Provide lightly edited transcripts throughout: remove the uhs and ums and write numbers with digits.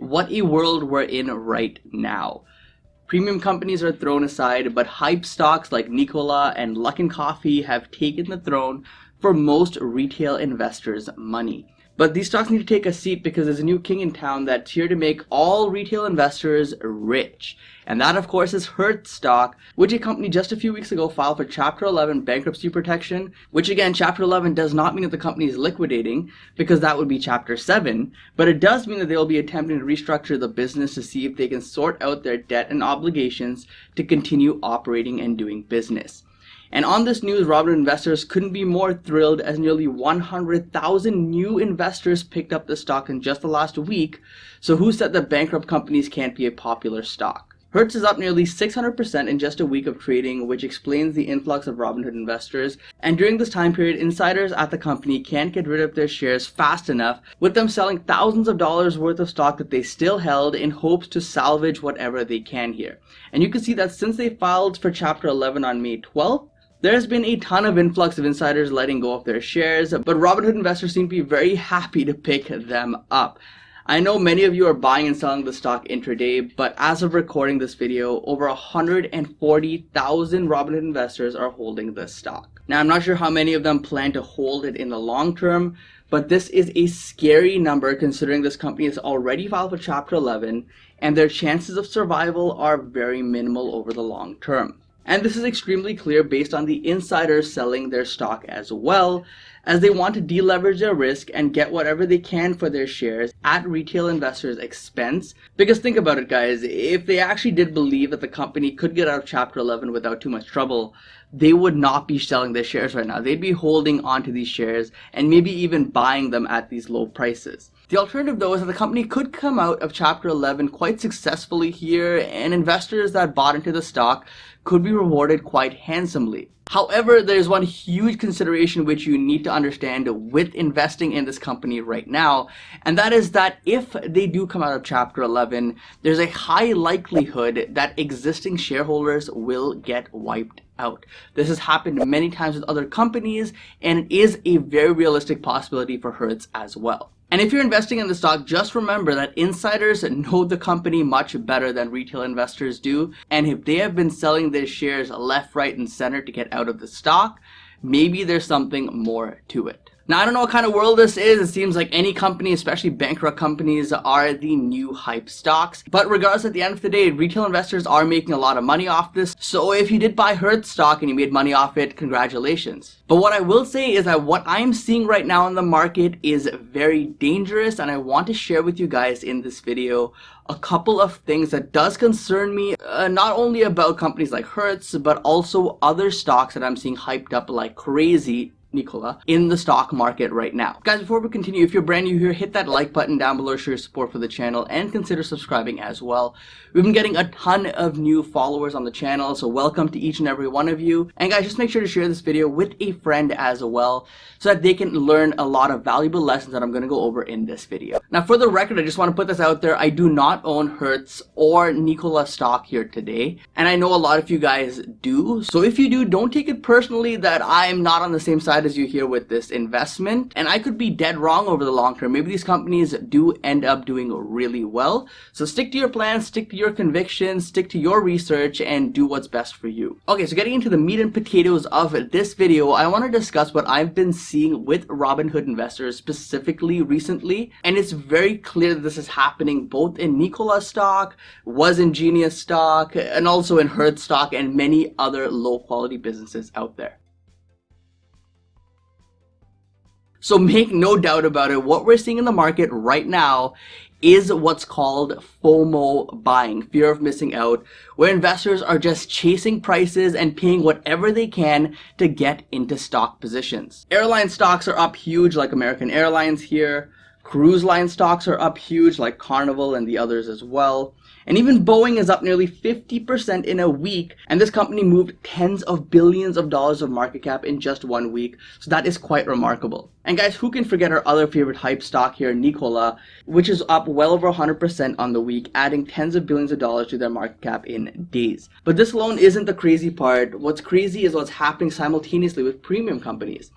What a world we're in right now. Premium companies are thrown aside, but hype stocks like Nikola and Luckin Coffee have taken the throne for most retail investors' money. But these stocks need to take a seat because there's a new king in town that's here to make all retail investors rich. And that, of course, is Hertz Stock, which a company just a few weeks ago filed for Chapter 11 bankruptcy protection, which again, Chapter 11 does not mean that the company is liquidating, because that would be Chapter 7, but it does mean that they will be attempting to restructure the business to see if they can sort out their debt and obligations to continue operating and doing business. And on this news, Robinhood investors couldn't be more thrilled as nearly 100,000 new investors picked up the stock in just the last week. So who said that bankrupt companies can't be a popular stock? Hertz is up nearly 600% in just a week of trading, which explains the influx of Robinhood investors. And during this time period, insiders at the company can't get rid of their shares fast enough, with them selling thousands of dollars worth of stock that they still held in hopes to salvage whatever they can here. And you can see that since they filed for Chapter 11 on May 12th, there's been a ton of influx of insiders letting go of their shares, but Robinhood investors seem to be very happy to pick them up. I know many of you are buying and selling the stock intraday, but as of recording this video, over 140,000 Robinhood investors are holding this stock. Now, I'm not sure how many of them plan to hold it in the long term, but this is a scary number considering this company has already filed for Chapter 11, and their chances of survival are very minimal over the long term. And this is extremely clear based on the insiders selling their stock as well, as they want to deleverage their risk and get whatever they can for their shares at retail investors' expense. Because think about it, guys, if they actually did believe that the company could get out of Chapter 11 without too much trouble, they would not be selling their shares right now. They'd be holding onto these shares and maybe even buying them at these low prices. The alternative, though, is that the company could come out of Chapter 11 quite successfully here, and investors that bought into the stock could be rewarded quite handsomely. However, there's one huge consideration which you need to understand with investing in this company right now, and that is that if they do come out of Chapter 11, there's a high likelihood that existing shareholders will get wiped out. This has happened many times with other companies, and it is a very realistic possibility for Hertz as well. And if you're investing in the stock, just remember that insiders know the company much better than retail investors do. And if they have been selling their shares left, right, and center to get out of the stock, maybe there's something more to it. Now, I don't know what kind of world this is. It seems like any company, especially bankrupt companies, are the new hype stocks. But regardless, at the end of the day, retail investors are making a lot of money off this. So if you did buy Hertz stock and you made money off it, congratulations. But what I will say is that what I'm seeing right now in the market is very dangerous, and I want to share with you guys in this video a couple of things that does concern me, not only about companies like Hertz, but also other stocks that I'm seeing hyped up like crazy, Nikola, in the stock market right now. Guys, before we continue, if you're brand new here, hit that like button down below to show your support for the channel, and consider subscribing as well. We've been getting a ton of new followers on the channel, so welcome to each and every one of you. And guys, just make sure to share this video with a friend as well, so that they can learn a lot of valuable lessons that I'm going to go over in this video. Now, for the record, I just want to put this out there. I do not own Hertz or Nikola stock here today, and I know a lot of you guys do. So if you do, don't take it personally that I'm not on the same side as you here with this investment, and I could be dead wrong over the long term. Maybe these companies do end up doing really well. So stick to your plans, stick to your convictions, stick to your research, and do what's best for you. Okay, so getting into the meat and potatoes of this video, I want to discuss what I've been seeing with Robinhood investors specifically recently, and it's very clear that this is happening both in Nikola stock, was in Genius stock, and also in Hertz stock, and many other low quality businesses out there. So make no doubt about it, what we're seeing in the market right now is what's called FOMO buying, fear of missing out, where investors are just chasing prices and paying whatever they can to get into stock positions. Airline stocks are up huge like American Airlines here. Cruise line stocks are up huge like Carnival and the others as well. And even Boeing is up nearly 50% in a week, and this company moved tens of billions of dollars of market cap in just 1 week, so that is quite remarkable. And guys, who can forget our other favorite hype stock here, Nikola, which is up well over 100% on the week, adding tens of billions of dollars to their market cap in days. But this alone isn't the crazy part. What's crazy is what's happening simultaneously with premium companies.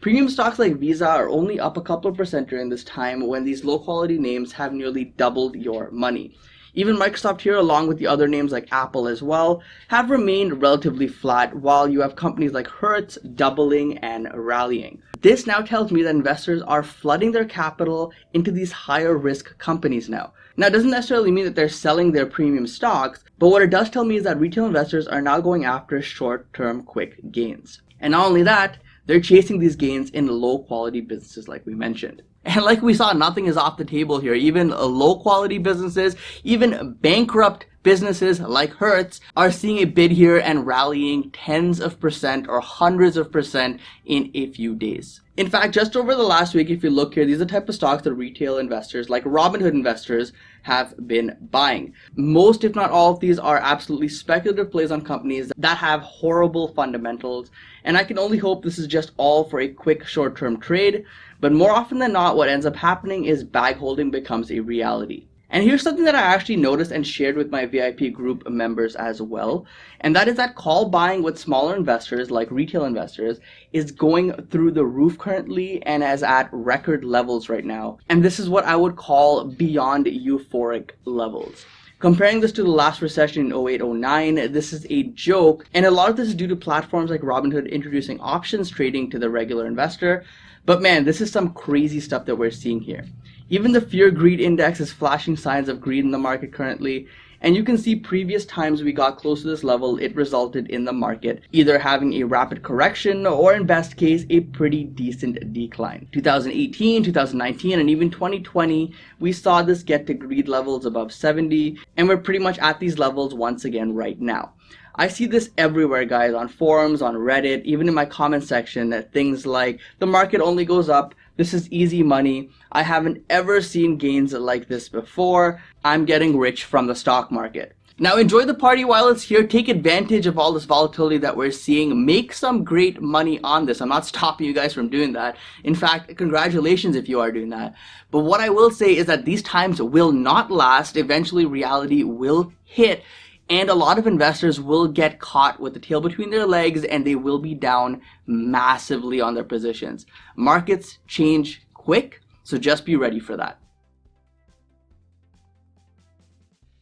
Premium stocks like Visa are only up a couple of percent during this time when these low quality names have nearly doubled your money. Even Microsoft here, along with the other names like Apple as well, have remained relatively flat, while you have companies like Hertz doubling and rallying. This now tells me that investors are flooding their capital into these higher risk companies now. Now, it doesn't necessarily mean that they're selling their premium stocks, but what it does tell me is that retail investors are now going after short-term quick gains. And not only that, they're chasing these gains in low quality businesses like we mentioned. And like we saw, nothing is off the table here. Even low quality businesses, even bankrupt businesses like Hertz are seeing a bid here and rallying tens of percent or hundreds of percent in a few days. In fact, just over the last week, if you look here, these are the type of stocks that retail investors like Robinhood investors have been buying. Most, if not all of these, are absolutely speculative plays on companies that have horrible fundamentals. And I can only hope this is just all for a quick short-term trade. But more often than not, what ends up happening is bag holding becomes a reality. And here's something that I actually noticed and shared with my VIP group members as well. And that is that call buying with smaller investors like retail investors is going through the roof currently and is at record levels right now. And this is what I would call beyond euphoric levels. Comparing this to the last recession in 08-09, this is a joke. And a lot of this is due to platforms like Robinhood introducing options trading to the regular investor. But man, this is some crazy stuff that we're seeing here. Even the fear greed index is flashing signs of greed in the market currently. And you can see previous times we got close to this level, it resulted in the market either having a rapid correction or in best case, a pretty decent decline. 2018, 2019, and even 2020, we saw this get to greed levels above 70, and we're pretty much at these levels once again right now. I see this everywhere, guys, on forums, on Reddit, even in my comment section, that things like the market only goes up, this is easy money, I haven't ever seen gains like this before, I'm getting rich from the stock market. Now enjoy the party while it's here, take advantage of all this volatility that we're seeing, make some great money on this. I'm not stopping you guys from doing that. In fact, congratulations if you are doing that. But what I will say is that these times will not last, eventually reality will hit. And a lot of investors will get caught with the tail between their legs and they will be down massively on their positions. Markets change quick, so just be ready for that.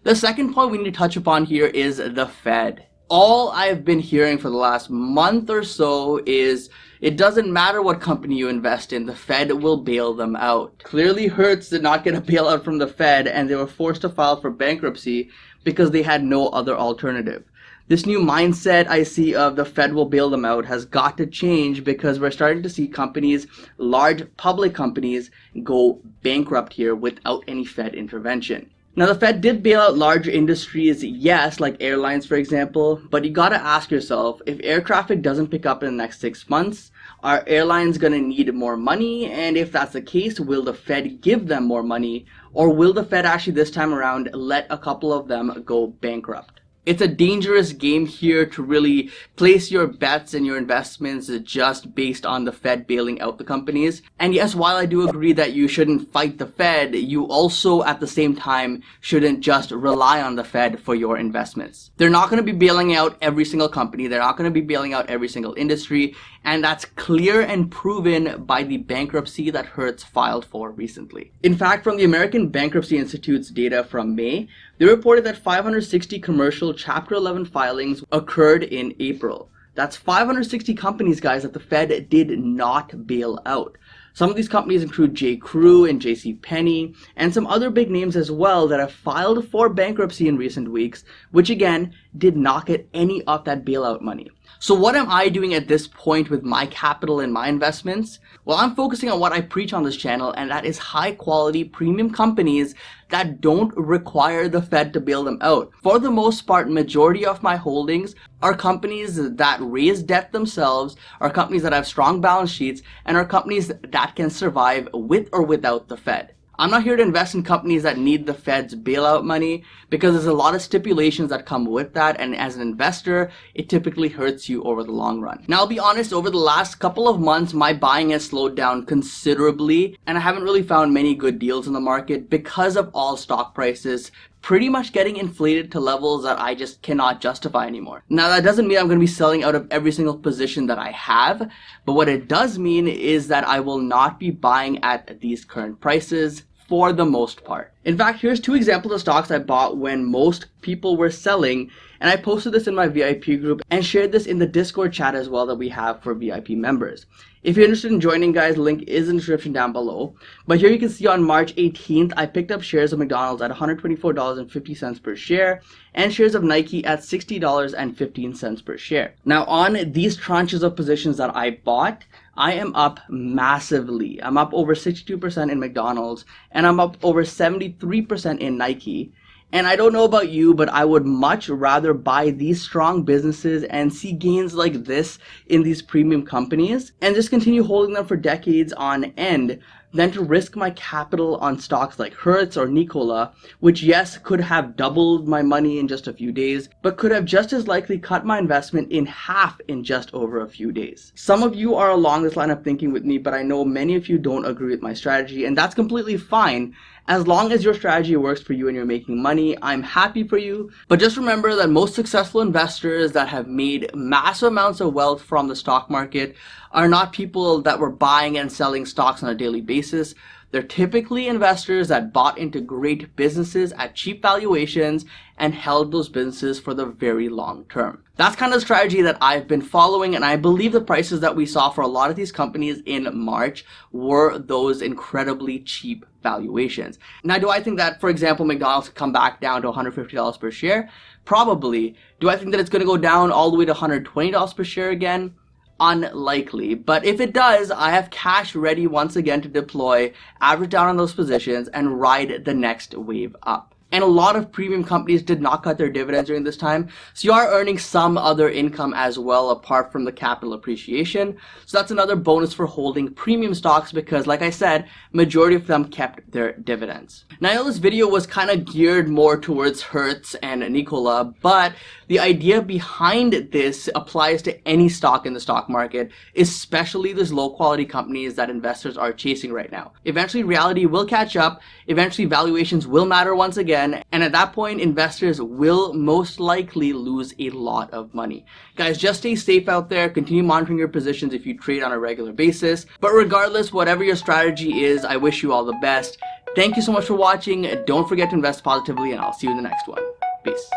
The second point we need to touch upon here is the Fed. All I've been hearing for the last month or so is it doesn't matter what company you invest in, the Fed will bail them out. Clearly Hertz did not get a bailout from the Fed and they were forced to file for bankruptcy because they had no other alternative. This new mindset I see of the Fed will bail them out has got to change because we're starting to see companies, large public companies, go bankrupt here without any Fed intervention. Now the Fed did bail out large industries, yes, like airlines for example, but you gotta ask yourself, if air traffic doesn't pick up in the next 6 months, are airlines gonna need more money? And if that's the case, will the Fed give them more money? Or will the Fed actually this time around let a couple of them go bankrupt? It's a dangerous game here to really place your bets and your investments just based on the Fed bailing out the companies. And yes, while I do agree that you shouldn't fight the Fed, you also at the same time shouldn't just rely on the Fed for your investments. They're not going to be bailing out every single company. They're not going to be bailing out every single industry. And that's clear and proven by the bankruptcy that Hertz filed for recently. In fact, from the American Bankruptcy Institute's data from May, they reported that 560 commercial Chapter 11 filings occurred in April. That's 560 companies, guys, that the Fed did not bail out. Some of these companies include J. Crew and JCPenney, and some other big names as well that have filed for bankruptcy in recent weeks, which again, did not get any of that bailout money. So what am I doing at this point with my capital and my investments? Well, I'm focusing on what I preach on this channel, and that is high quality premium companies that don't require the Fed to bail them out. For the most part, majority of my holdings are companies that raise debt themselves, are companies that have strong balance sheets, and are companies that can survive with or without the Fed. I'm not here to invest in companies that need the Fed's bailout money because there's a lot of stipulations that come with that, and as an investor, it typically hurts you over the long run. Now, I'll be honest, over the last couple of months, my buying has slowed down considerably, and I haven't really found many good deals in the market because of all stock prices pretty much getting inflated to levels that I just cannot justify anymore. Now, that doesn't mean I'm going to be selling out of every single position that I have, but what it does mean is that I will not be buying at these current prices for the most part. In fact, here's 2 examples of stocks I bought when most people were selling, and I posted this in my VIP group and shared this in the Discord chat as well that we have for VIP members. If you're interested in joining, guys, link is in the description down below. But here you can see on March 18th, I picked up shares of McDonald's at $124.50 per share and shares of Nike at $60.15 per share. Now, on these tranches of positions that I bought, I am up massively. I'm up over 62% in McDonald's and I'm up over 73% in Nike. And I don't know about you, but I would much rather buy these strong businesses and see gains like this in these premium companies and just continue holding them for decades on end than to risk my capital on stocks like Hertz or Nikola, which yes, could have doubled my money in just a few days, but could have just as likely cut my investment in half in just over a few days. Some of you are along this line of thinking with me, but I know many of you don't agree with my strategy, and that's completely fine. As long as your strategy works for you and you're making money, I'm happy for you. But just remember that most successful investors that have made massive amounts of wealth from the stock market are not people that were buying and selling stocks on a daily basis. They're typically investors that bought into great businesses at cheap valuations and held those businesses for the very long term. That's kind of the strategy that I've been following, and I believe the prices that we saw for a lot of these companies in March were those incredibly cheap valuations. Now, do I think that, for example, McDonald's could come back down to $150 per share? Probably. Do I think that it's going to go down all the way to $120 per share again? Unlikely. But if it does, I have cash ready once again to deploy, average down on those positions, and ride the next wave up. And a lot of premium companies did not cut their dividends during this time, so you are earning some other income as well apart from the capital appreciation. So that's another bonus for holding premium stocks because, like I said, majority of them kept their dividends. Now, I know this video was kind of geared more towards Hertz and Nikola, but the idea behind this applies to any stock in the stock market, especially these low quality companies that investors are chasing right now. Eventually, reality will catch up. Eventually, valuations will matter once again. And at that point, investors will most likely lose a lot of money. Guys, just stay safe out there. Continue monitoring your positions if you trade on a regular basis. But regardless, whatever your strategy is, I wish you all the best. Thank you so much for watching. Don't forget to invest positively, and I'll see you in the next one. Peace.